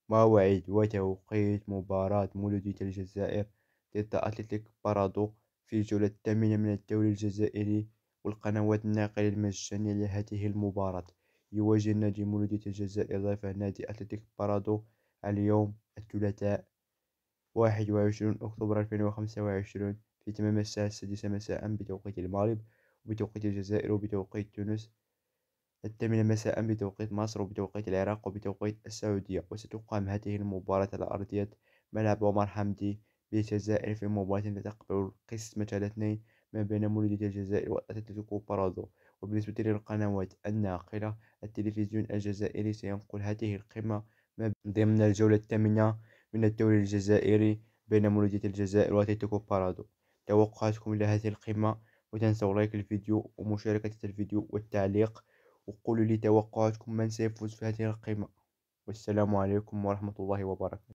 موعد وتوقيت مباراة مولودية الجزائر ضد أتلتيك بارادو في الجولة الثامنة من الدوري الجزائري، والقنوات الناقلة المجانية لهذه المباراة. يواجه نادي مولودية الجزائر ضيف نادي أتلتيك بارادو اليوم الثلاثاء 21 أكتوبر 2025 في تمام الساعة 6 مساء بتوقيت المغرب، وبتوقيت الجزائر، وبتوقيت تونس 8 مساء بتوقيت مصر، وبتوقيت العراق، وبتوقيت السعودية. وستقام هذه المباراة على أرضية ملعب عمر حمدي بالجزائر، في مباراة تقبل القسمة على اثنين ما بين مولودية الجزائر وأتلتيكو بارادو. وبالنسبة للقنوات الناقلة، التلفزيون الجزائري سينقل هذه القمة ضمن الجولة الثامنة من الدوري الجزائري بين مولودية الجزائر وأتلتيكو بارادو. توقعاتكم لهذه القمة؟ وتنسوا لايك الفيديو ومشاركة الفيديو والتعليق، وقولوا لي توقعاتكم من سيفوز في هذه القمة. والسلام عليكم ورحمة الله وبركاته.